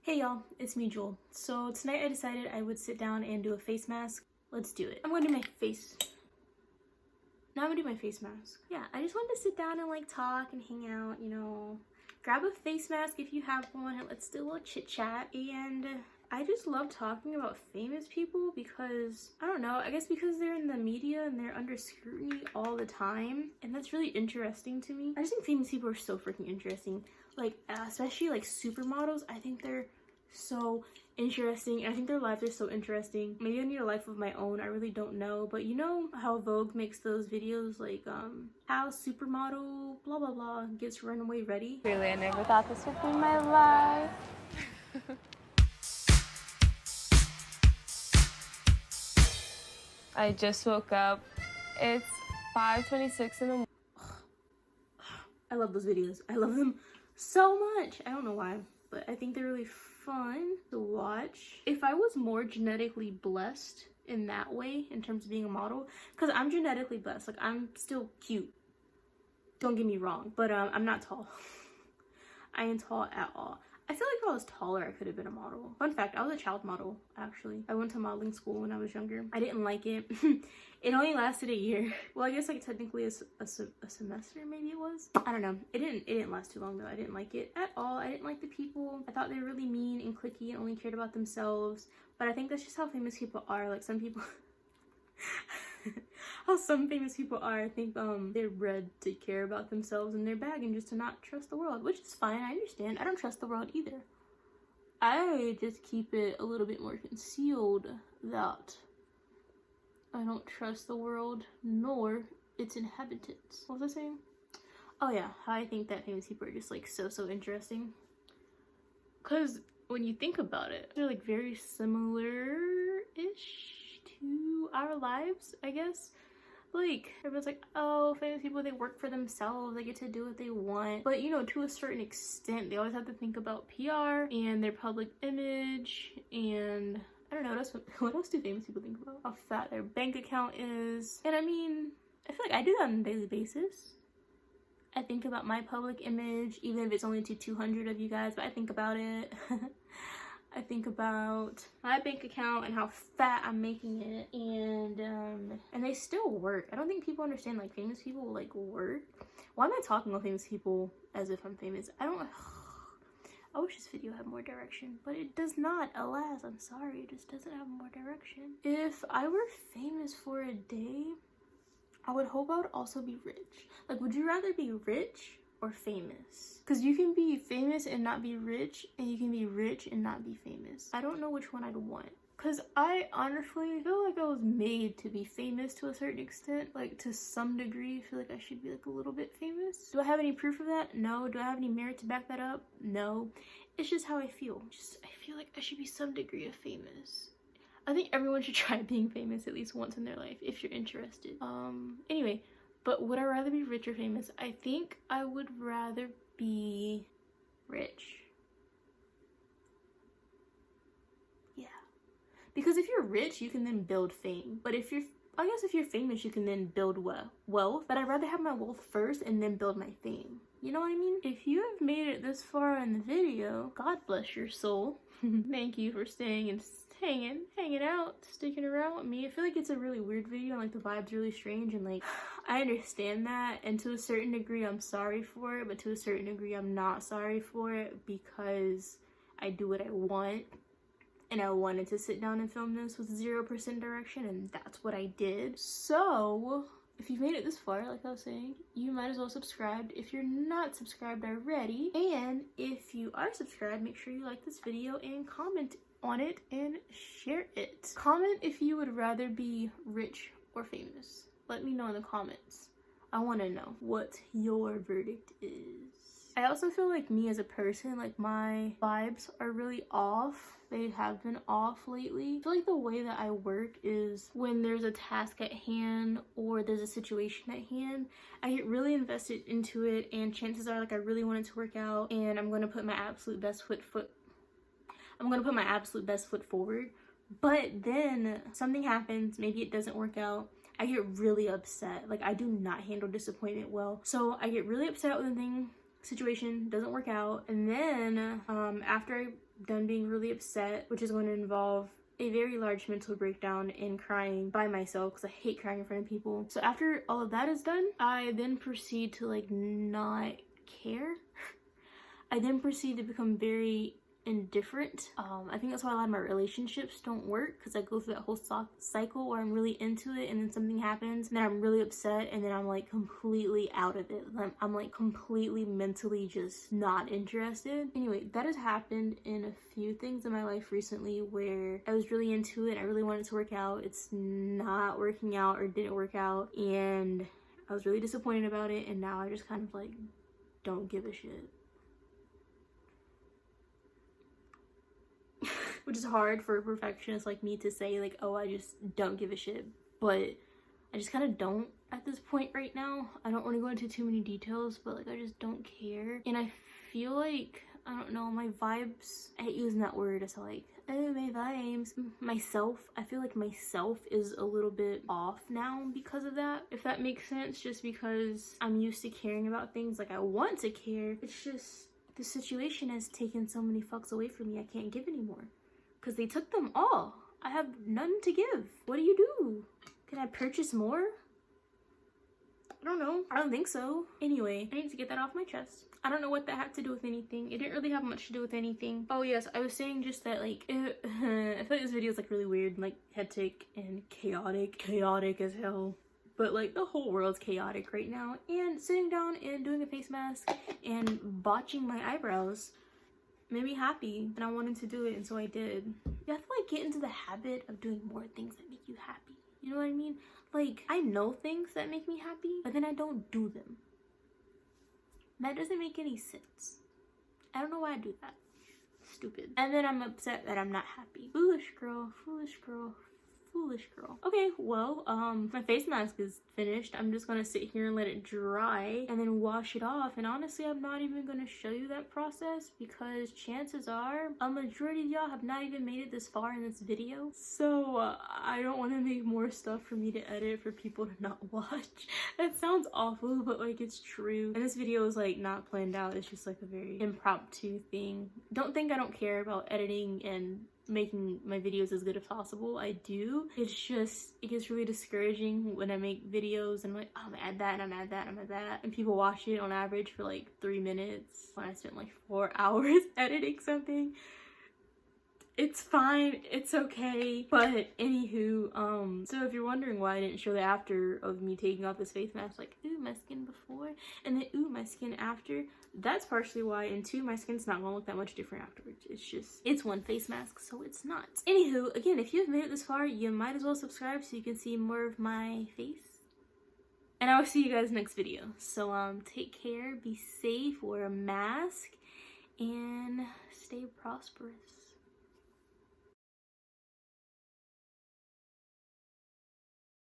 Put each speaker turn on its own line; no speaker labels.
Hey y'all, it's me Jewel. So tonight I decided I would sit down and do a face mask. Let's do it. I'm gonna do my face. Now I'm gonna do my face mask. Yeah, I just wanted to sit down and like talk and hang out, you know. Grab a face mask if you have one and let's do a little chit chat. And I just love talking about famous people because, I don't know, I guess because they're in the media and they're under scrutiny all the time. And that's really interesting to me. I just think famous people are so freaking interesting. Like, especially like supermodels, I think they're so interesting. I think their lives are so interesting. Maybe I need a life of my own, I really don't know. But you know how Vogue makes those videos like how supermodel blah blah blah gets runway ready?
Really, I never thought this would be my life. I just woke up. It's 5:26 in the morning.
I love those videos. I love them so much. I don't know why, but I think they're really fun to watch. If I was more genetically blessed in that way, in terms of being a model, because I'm genetically blessed, like I'm still cute. Don't get me wrong, but I'm not tall. I ain't tall at all. I feel like if I was taller, I could have been a model. Fun fact, I was a child model, actually. I went to modeling school when I was younger. I didn't like it. It only lasted a year. Well, I guess like technically a semester, maybe it was. I don't know. It didn't last too long though. I didn't like it at all. I didn't like the people. I thought they were really mean and cliquey and only cared about themselves. But I think that's just how famous people are. Like some people... how some famous people are. I think they're bred to care about themselves and their bag and just to not trust the world, which is fine. I understand. I don't trust the world either. I just keep it a little bit more concealed that I don't trust the world nor its inhabitants. What was I saying? Oh yeah, how I think that famous people are just like so interesting, because when you think about it, they're like very similar-ish to our lives, I guess. Like, everyone's like, oh, famous people, they work for themselves, they get to do what they want. But, you know, to a certain extent, they always have to think about PR and their public image, and I don't know, what else do famous people think about? How fat their bank account is. And I mean, I feel like I do that on a daily basis. I think about my public image, even if it's only to 200 of you guys, but I think about it. I think about my bank account and how fat I'm making it, and they still work. I don't think people understand, like, famous people like work. Why am I talking about famous people as if I'm famous? I wish this video had more direction, but it does not. Alas, I'm sorry, it just doesn't have more direction. If I were famous for a day, I would hope I would also be rich. Like, would you rather be rich or famous? Because you can be famous and not be rich, and you can be rich and not be famous. I don't know which one I'd want, because I honestly feel like I was made to be famous to a certain extent. Like, to some degree, I feel like I should be like a little bit famous. Do I have any proof of that? No. Do I have any merit to back that up? No. It's just how I feel. I feel like I should be some degree of famous. I think everyone should try being famous at least once in their life if you're interested. Anyway, but would I rather be rich or famous? I think I would rather be rich. Yeah. Because if you're rich, you can then build fame. But if you're famous, you can then build wealth. But I'd rather have my wealth first and then build my fame. You know what I mean? If you have made it this far in the video, God bless your soul. Thank you for staying and hanging out, sticking around with me. I feel like it's a really weird video and like the vibe's really strange, and like I understand that, and to a certain degree I'm sorry for it, but to a certain degree I'm not sorry for it, because I do what I want, and I wanted to sit down and film this with 0% direction, and that's what I did. So if you've made it this far, like I was saying, you might as well subscribe if you're not subscribed already. And if you are subscribed, make sure you like this video and comment on it and share it. Comment if you would rather be rich or famous. Let me know in the comments. I want to know what your verdict is. I also feel like me as a person, like my vibes are really off. They have been off lately. I feel like the way that I work is when there's a task at hand or there's a situation at hand, I get really invested into it, and chances are like I really want it to work out, and I'm going to put my absolute best foot forward. But then something happens, maybe it doesn't work out. I get really upset. Like, I do not handle disappointment well. So I get really upset with a thing. situation doesn't work out, and then after I'm done being really upset, which is going to involve a very large mental breakdown and crying by myself because I hate crying in front of people. So after all of that is done, I then proceed to like not care. I then proceed to become very indifferent. I think that's why a lot of my relationships don't work, because I go through that whole cycle where I'm really into it and then something happens and then I'm really upset and then I'm like completely out of it. I'm like completely mentally just not interested. Anyway, that has happened in a few things in my life recently where I was really into it. I really wanted to work out. It's not working out or didn't work out, and I was really disappointed about it, and now I just kind of like don't give a shit. Which is hard for a perfectionist like me to say, like, oh, I just don't give a shit. But I just kind of don't at this point right now. I don't want to go into too many details, but like I just don't care. And I feel like, I don't know, my vibes, I hate using that word. It's like, oh, my vibes. Myself, I feel like myself is a little bit off now because of that. If that makes sense, just because I'm used to caring about things like I want to care. It's just, the situation has taken so many fucks away from me, I can't give anymore. Because they took them all. I have none to give. What do you do? Can I purchase more? I don't know. I don't think so. Anyway, I need to get that off my chest. I don't know what that had to do with anything. It didn't really have much to do with anything. Oh yes, I was saying just that like, I feel like this video is like really weird and like hectic and chaotic. Chaotic as hell. But like the whole world's chaotic right now. And sitting down and doing a face mask and botching my eyebrows made me happy, and I wanted to do it, and so I did. You have to like get into the habit of doing more things that make you happy. You know what I mean? Like, I know things that make me happy, but then I don't do them. That doesn't make any sense. I don't know why I do that. Stupid. And then I'm upset that I'm not happy. Foolish girl, foolish girl, foolish girl. Okay, well, my face mask is finished. I'm just gonna sit here and let it dry and then wash it off. And honestly, I'm not even gonna show you that process because chances are a majority of y'all have not even made it this far in this video. So I don't want to make more stuff for me to edit for people to not watch. That sounds awful, but like it's true. And this video is like not planned out. It's just like a very impromptu thing. Don't think I don't care about editing and making my videos as good as possible. I do. It's just, it gets really discouraging when I make videos and I'm like, oh, I'm gonna add that and I'm gonna add that and I'm gonna add that, and people watch it on average for like 3 minutes when I spent like 4 hours editing something. It's fine, it's okay. But anywho, so if you're wondering why I didn't show the after of me taking off this face mask, like, ooh, my skin before and then ooh, my skin after, that's partially why. And two, my skin's not gonna look that much different afterwards. It's just, it's one face mask, so it's not. Anywho, again, if you've made it this far, you might as well subscribe so you can see more of my face. And I will see you guys next video. So take care, be safe, wear a mask, and stay prosperous.